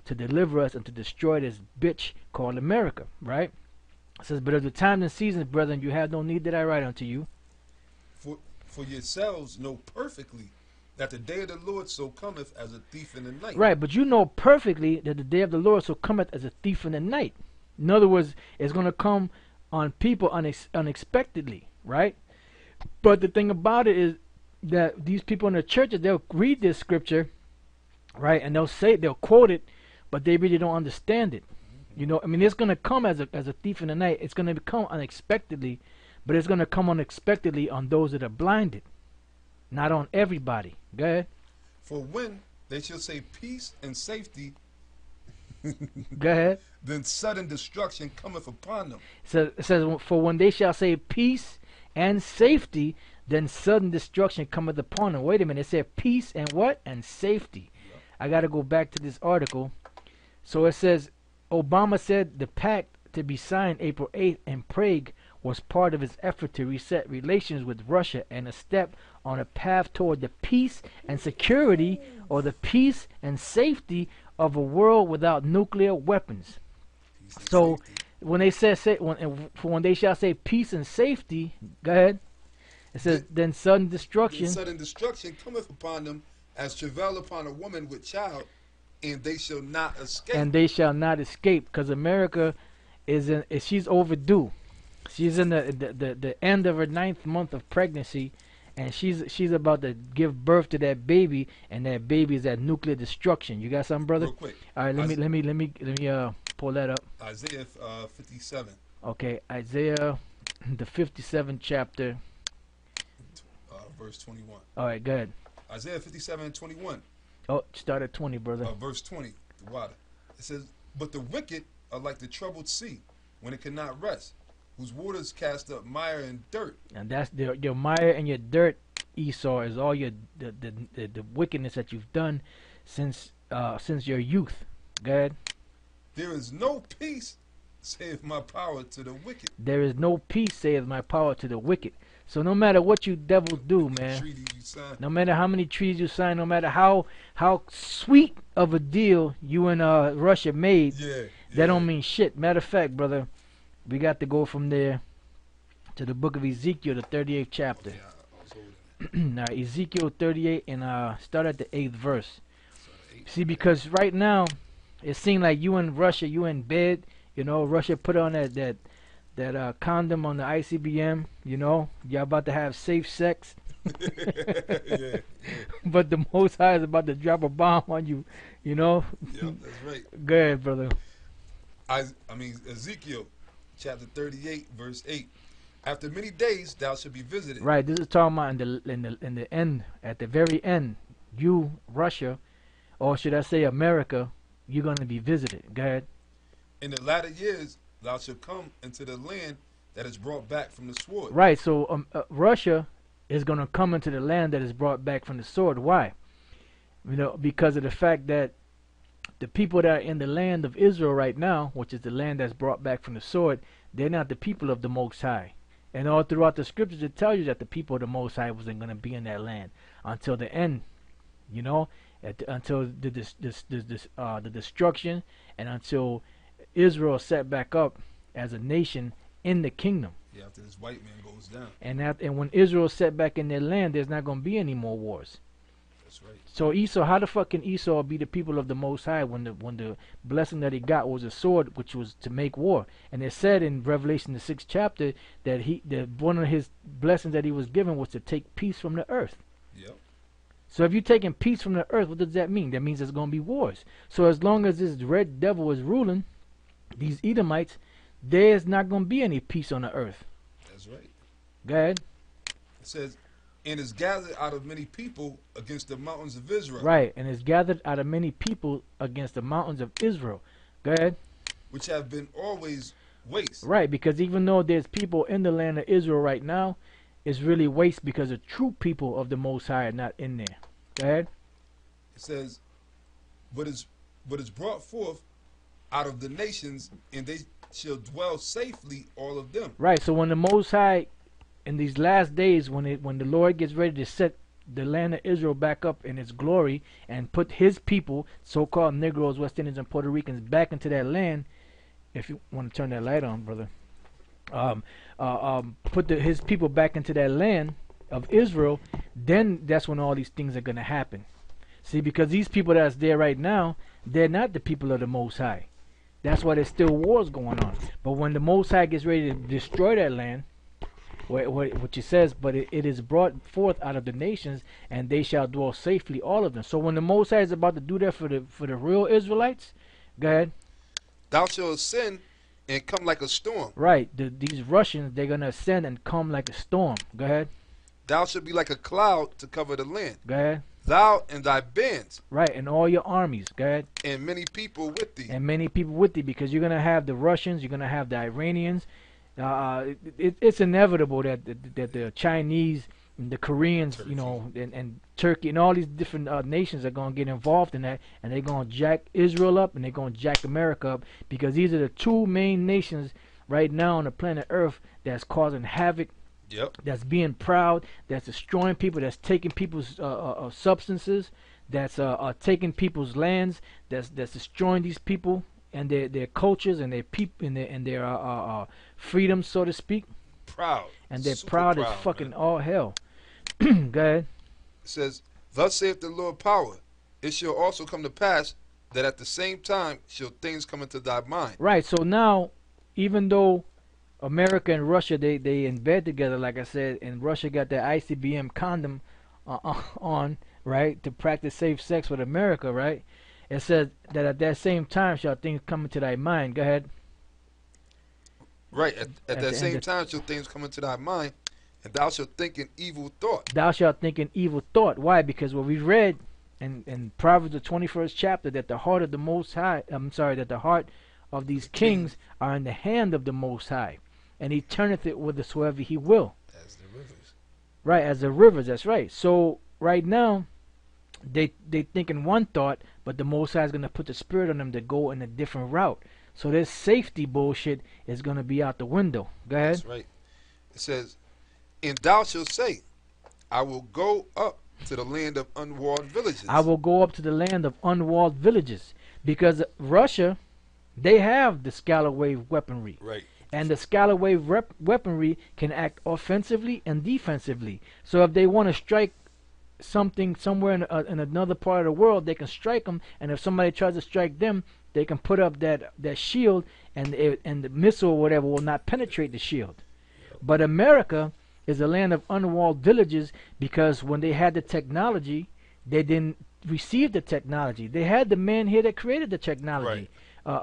to deliver us and to destroy this bitch called America, right? It says, but of the times and seasons, brethren, you have no need that I write unto you. For yourselves know perfectly that the day of the Lord so cometh as a thief in the night. Right, but you know perfectly that the day of the Lord so cometh as a thief in the night. In other words, it's going to come on people unexpectedly, right? But the thing about it is that these people in the churches, they'll read this scripture, right, and they'll quote it, but they really don't understand it. You know, I mean, it's going to come as a thief in the night. It's going to come unexpectedly, but it's going to come unexpectedly on those that are blinded, not on everybody. Go ahead. For when they shall say peace and safety, go ahead. Then sudden destruction cometh upon them. It says, for when they shall say peace and safety, then sudden destruction cometh upon them. Wait a minute. It said peace and what? And safety. Yep. I got to go back to this article. So it says, Obama said the pact to be signed April 8th in Prague was part of his effort to reset relations with Russia and a step on a path toward the peace and security, or the peace and safety of a world without nuclear weapons. So when they when they shall say peace and safety, go ahead. It says then sudden destruction. Then sudden destruction cometh upon them as travail upon a woman with child, and they shall not escape. And they shall not escape, because America she's overdue. She's in the end of her 9th month of pregnancy, and she's about to give birth to that baby, and that baby is at nuclear destruction. You got something, brother? Real quick. All right, let me pull that up. Isaiah 57. Okay, Isaiah the 57th chapter. Verse 21. All right, go ahead. Isaiah 57:21. Oh, start at 20, brother. Verse 20. The water. It says, but the wicked are like the troubled sea when it cannot rest, whose waters cast up mire and dirt. And that's your mire and your dirt, Esau, is all the wickedness that you've done since your youth. Go ahead. There is no peace, saith my power, to the wicked. There is no peace, saith my power, to the wicked. So no matter what you devils do, man, no matter how many treaties you sign, no matter how sweet of a deal you and Russia made, that don't mean shit. Matter of fact, brother, we got to go from there to the book of Ezekiel, the 38th chapter. Now, Ezekiel 38, and start at the 8th verse. See, because right now, it seems like you and Russia, you in bed. You know, Russia put on that condom on the ICBM. You know, y'all about to have safe sex. But the Most High is about to drop a bomb on you. You know. Yep, that's right. Go ahead, brother. I mean Ezekiel, chapter 38, verse 8. After many days thou shalt be visited. Right. This is talking about in the end, at the very end, you, Russia, or should I say America, you're going to be visited. Go ahead. In the latter years thou shalt come into the land that is brought back from the sword. Right. So Russia is going to come into the land that is brought back from the sword. Why? You know, because of the fact that the people that are in the land of Israel right now, which is the land that's brought back from the sword, they're not the people of the Most High. And all throughout the scriptures, it tells you that the people of the Most High wasn't going to be in that land until the end. You know, until the destruction, and until Israel set back up as a nation in the kingdom. Yeah, after this white man goes down. And when Israel set back in their land, there's not going to be any more wars. That's right. So Esau, how the fuck can Esau be the people of the Most High when the blessing that he got was a sword, which was to make war? And it said in Revelation the 6th chapter that one of his blessings that he was given was to take peace from the earth. Yep. So if you're taking peace from the earth, what does that mean? That means there's going to be wars. So as long as this red devil is ruling, these Edomites, there's not going to be any peace on the earth. That's right. Go ahead. It says, and is gathered out of many people against the mountains of Israel. Right, and is gathered out of many people against the mountains of Israel. Go ahead. Which have been always waste. Right, because even though there's people in the land of Israel right now, it's really waste because the true people of the Most High are not in there. Go ahead. It says, but is brought forth out of the nations, and they shall dwell safely, all of them. Right, so when the Most High, in these last days, when the Lord gets ready to set the land of Israel back up in its glory and put his people, so-called Negroes, West Indians, and Puerto Ricans, back into that land. If you want to turn that light on, brother, put his people back into that land of Israel, then that's when all these things are going to happen. See, because these people that's there right now, they're not the people of the Most High. That's why there's still wars going on. But when the Most High gets ready to destroy that land, which it says, but it is brought forth out of the nations, and they shall dwell safely, all of them. So when the Most High is about to do that for the real Israelites, go ahead. Thou shalt ascend and come like a storm. Right. These Russians, they're going to ascend and come like a storm. Go ahead. Thou shalt be like a cloud to cover the land. Go ahead. Thou and thy bands. Right, and all your armies. Go ahead. And many people with thee. And many people with thee, because you're going to have the Russians, you're going to have the Iranians. It's inevitable that the Chinese, and the Koreans, Turkey. you know, and Turkey and all these different nations are going to get involved in that, and they're going to jack Israel up, and they're going to jack America up, because these are the two main nations right now on the planet Earth that's causing havoc. Yep. That's being proud, that's destroying people, that's taking people's substances, that's taking people's lands, that's destroying these people and their cultures and their people and their freedom, so to speak. Proud. And they're Super proud as fucking man. all hell. Go ahead. It says, thus saith the Lord power, it shall also come to pass that at the same time shall things come into thy mind. Right, so now, even though America and Russia, they in bed together, like I said, and Russia got that ICBM condom on, right, to practice safe sex with America, right? It says that at that same time shall things come into thy mind. Go ahead. Right, at that same time shall things come into thy mind, and thou shalt think an evil thought. Thou shalt think an evil thought. Why? Because what we read in Proverbs the 21st chapter, that the heart of the Most High, that the heart of these kings are in the hand of the Most High, and he turneth it whithersoever he will. As the rivers. Right, as the rivers, that's right. So right now, they thinking one thought, but the Most High is going to put the spirit on them to go in a different route. So this safety bullshit is going to be out the window. Go ahead. That's right. It says, and thou shalt say, I will go up to the land of unwalled villages. I will go up to the land of unwalled villages. Because Russia, they have the scalar wave weaponry. Right. And the scalar wave weaponry can act offensively and defensively. So if they want to strike something somewhere in another part of the world, they can strike them. And if somebody tries to strike them, they can put up that shield, and the missile or whatever will not penetrate the shield. But America is a land of unwalled villages, because when they had the technology, they didn't receive the technology. They had the man here that created the technology. Right.